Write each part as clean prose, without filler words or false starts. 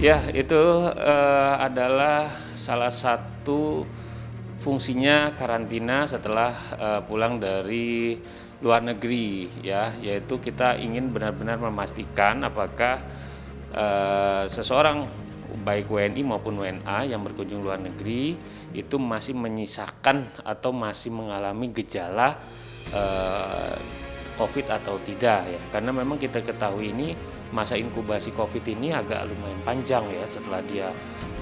Ya, itu adalah salah satu fungsinya karantina setelah pulang dari luar negeri, ya, yaitu kita ingin benar-benar memastikan apakah seseorang baik WNI maupun WNA yang berkunjung luar negeri itu masih menyisakan atau masih mengalami gejala eh, COVID atau tidak, ya, karena memang kita ketahui ini masa inkubasi COVID ini agak lumayan panjang, ya, setelah dia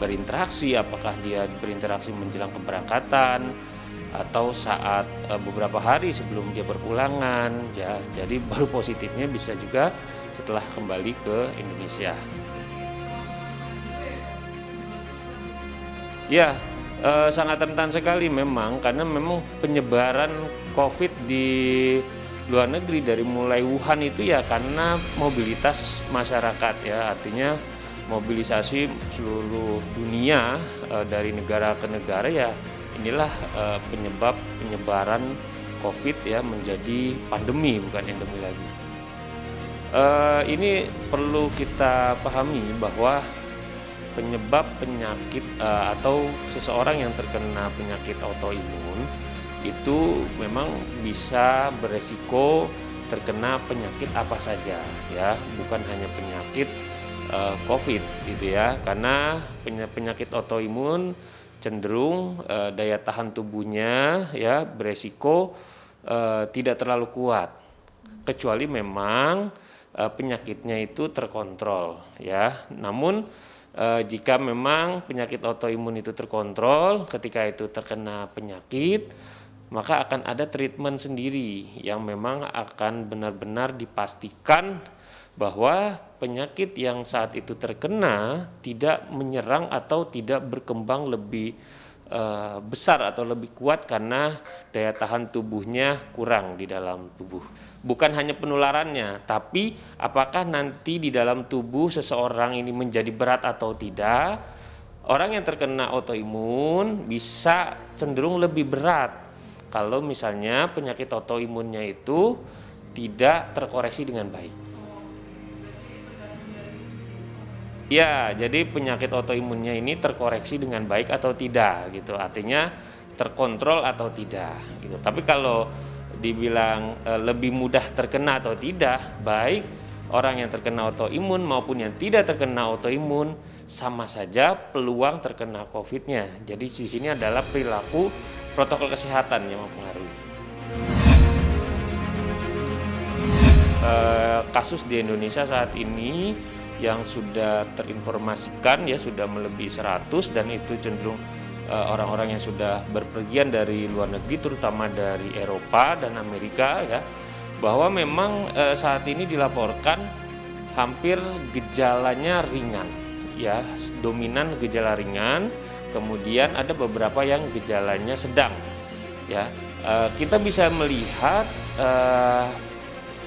berinteraksi, apakah dia berinteraksi menjelang keberangkatan atau saat beberapa hari sebelum dia berpulangan, ya. Jadi baru positifnya bisa juga setelah kembali ke Indonesia. Ya, sangat rentan sekali memang, karena memang penyebaran COVID di luar negeri dari mulai Wuhan itu ya karena mobilitas masyarakat, ya, artinya mobilisasi seluruh dunia dari negara ke negara, ya, inilah penyebab penyebaran COVID, ya, menjadi pandemi bukan endemi lagi. Ini perlu kita pahami bahwa penyebab penyakit atau seseorang yang terkena penyakit autoimun itu memang bisa beresiko terkena penyakit apa saja, ya, bukan hanya penyakit COVID gitu, ya, karena penyakit autoimun cenderung daya tahan tubuhnya, ya, beresiko tidak terlalu kuat kecuali memang penyakitnya itu terkontrol, ya. Namun jika memang penyakit autoimun itu terkontrol, ketika itu terkena penyakit, maka akan ada treatment sendiri yang memang akan benar-benar dipastikan bahwa penyakit yang saat itu terkena tidak menyerang atau tidak berkembang lebih besar atau lebih kuat karena daya tahan tubuhnya kurang di dalam tubuh. Bukan hanya penularannya, tapi apakah nanti di dalam tubuh seseorang ini menjadi berat atau tidak. Orang yang terkena autoimun bisa cenderung lebih berat kalau misalnya penyakit autoimunnya itu tidak terkoreksi dengan baik. Ya, jadi penyakit autoimunnya ini terkoreksi dengan baik atau tidak gitu. Artinya terkontrol atau tidak gitu. Tapi kalau dibilang lebih mudah terkena atau tidak, baik orang yang terkena autoimun maupun yang tidak terkena autoimun sama saja peluang terkena COVID-nya. Jadi di sini adalah perilaku protokol kesehatan yang mempengaruhi. Kasus di Indonesia saat ini yang sudah terinformasikan, ya, sudah melebihi 100, dan itu cenderung orang-orang yang sudah berpergian dari luar negeri terutama dari Eropa dan Amerika, ya, bahwa memang saat ini dilaporkan hampir gejalanya ringan, ya, dominan gejala ringan, kemudian ada beberapa yang gejalanya sedang, ya. Kita bisa melihat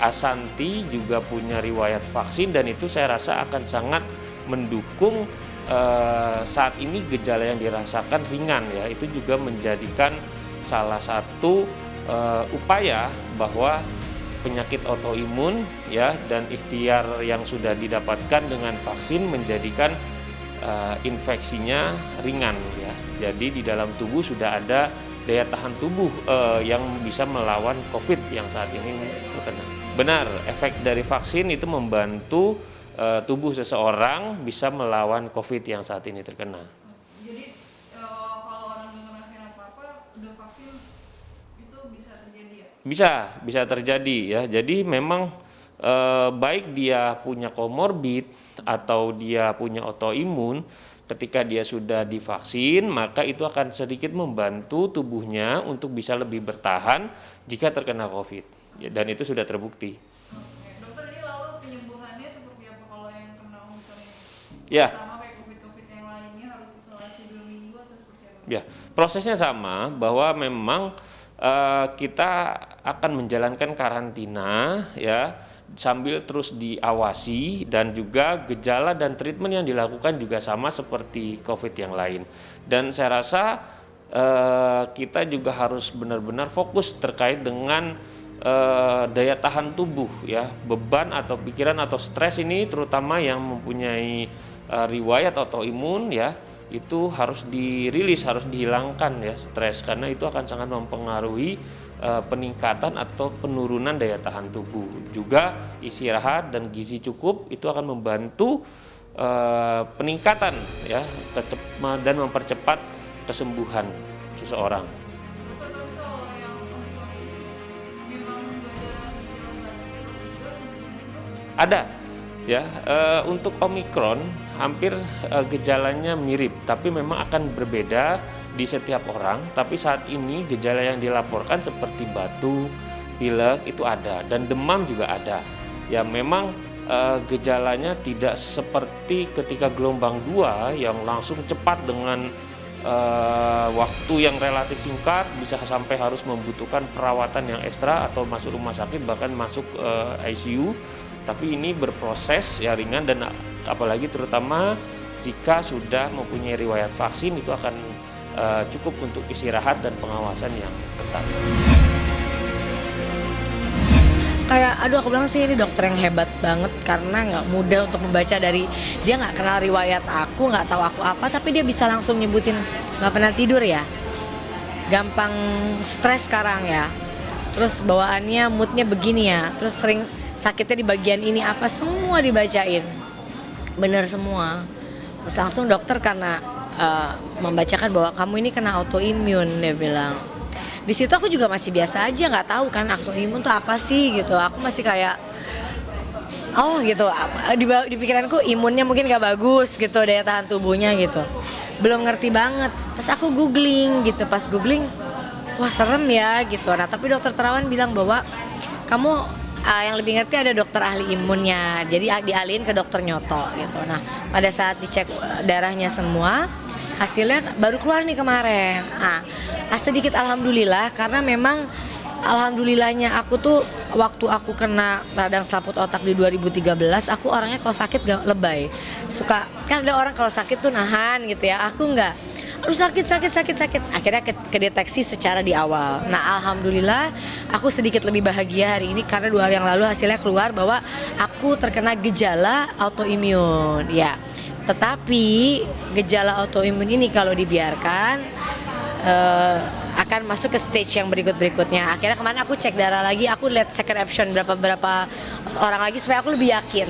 Asanti juga punya riwayat vaksin dan itu saya rasa akan sangat mendukung saat ini gejala yang dirasakan ringan, ya. Itu juga menjadikan salah satu upaya bahwa penyakit autoimun, ya, dan ikhtiar yang sudah didapatkan dengan vaksin menjadikan infeksinya ringan, ya. Jadi di dalam tubuh sudah ada daya tahan tubuh yang bisa melawan COVID yang saat ini terkena. Benar, efek dari vaksin itu membantu tubuh seseorang bisa melawan COVID yang saat ini terkena. Jadi kalau orang nggak ngerasain apa-apa, udah vaksin itu bisa terjadi ya? Bisa terjadi, ya. Jadi memang baik dia punya komorbid atau dia punya autoimun, ketika dia sudah divaksin maka itu akan sedikit membantu tubuhnya untuk bisa lebih bertahan jika terkena COVID. Ya, dan itu sudah terbukti. Oke. Dokter, ini lalu penyembuhannya seperti apa kalau yang kena Omikron ini? Ya, Sama kayak COVID-COVID yang lainnya harus isolasi 2 minggu atau seperti apa? ya, prosesnya sama, bahwa memang kita akan menjalankan karantina, ya, sambil terus diawasi, dan juga gejala dan treatment yang dilakukan juga sama seperti COVID yang lain. Dan saya rasa kita juga harus benar-benar fokus terkait dengan daya tahan tubuh, ya, beban atau pikiran atau stres ini terutama yang mempunyai riwayat autoimun ya, itu harus dirilis, harus dihilangkan ya stres, karena itu akan sangat mempengaruhi peningkatan atau penurunan daya tahan tubuh. Juga istirahat dan gizi cukup itu akan membantu peningkatan ya dan mempercepat kesembuhan seseorang. Tapi kalau yang Omikron ini memang nggak ada gejala batuk juga gitu? Ada ya, untuk Omikron hampir gejalanya mirip, tapi memang akan berbeda di setiap orang. Tapi saat ini gejala yang dilaporkan seperti batuk, pilek itu ada, dan demam juga ada. Ya memang gejalanya tidak seperti ketika gelombang 2 yang langsung cepat dengan waktu yang relatif singkat, bisa sampai harus membutuhkan perawatan yang ekstra atau masuk rumah sakit, bahkan masuk ICU. Tapi ini berproses ya ringan, dan apalagi terutama jika sudah mempunyai riwayat vaksin itu akan cukup untuk istirahat dan pengawasan yang ketat. Kayak aduh, aku bilang sih ini dokter yang hebat banget karena nggak mudah untuk membaca dari dia, nggak kenal riwayat aku, nggak tahu aku apa, tapi dia bisa langsung nyebutin nggak pernah tidur ya, gampang stres sekarang ya, terus bawaannya moodnya begini ya, terus sering sakitnya di bagian ini apa, semua dibacain bener semua. Terus langsung dokter karena membacakan bahwa kamu ini kena autoimun, dia bilang. Di situ aku juga masih biasa aja, nggak tahu kan autoimun tuh apa sih gitu. Aku masih kayak oh gitu, di pikiranku imunnya mungkin nggak bagus gitu, daya tahan tubuhnya gitu, belum ngerti banget. Terus aku googling gitu, pas googling wah serem ya gitu. Nah tapi dokter terawan bilang bahwa kamu yang lebih ngerti ada dokter ahli imunnya, jadi dialihin ke dokter nyoto gitu. Nah pada saat dicek darahnya semua, hasilnya baru keluar nih kemarin. Sedikit alhamdulillah, karena memang alhamdulillahnya aku tuh waktu aku kena radang selaput otak di 2013, aku orangnya kalau sakit gak lebay. Suka, kan ada orang kalau sakit tuh nahan gitu ya, aku enggak. Aduh sakit. Akhirnya kedeteksi secara di awal. Nah alhamdulillah aku sedikit lebih bahagia hari ini karena 2 hari yang lalu hasilnya keluar bahwa aku terkena gejala autoimun ya. Tetapi gejala autoimun ini kalau dibiarkan akan masuk ke stage yang berikutnya. Akhirnya kemarin aku cek darah lagi, aku lihat second option berapa orang lagi supaya aku lebih yakin.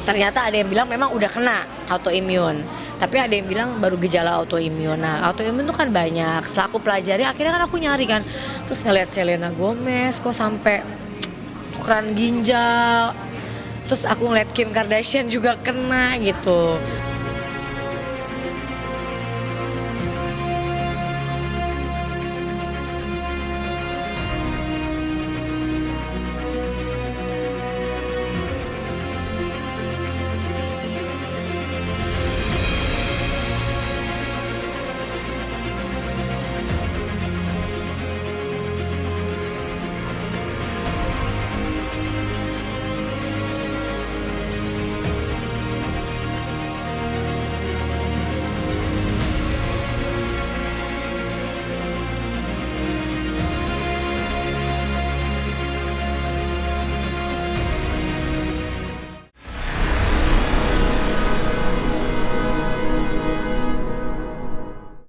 Ternyata ada yang bilang memang udah kena autoimun, tapi ada yang bilang baru gejala autoimun. Nah autoimun tuh kan banyak. Setelah aku pelajari, akhirnya kan aku nyari kan, terus ngeliat Selena Gomez kok sampai tukeran ginjal, terus aku ngeliat Kim Kardashian juga kena gitu.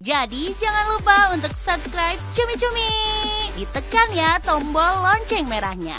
Jadi jangan lupa untuk subscribe Cumi Cumi. Ditekan ya tombol lonceng merahnya.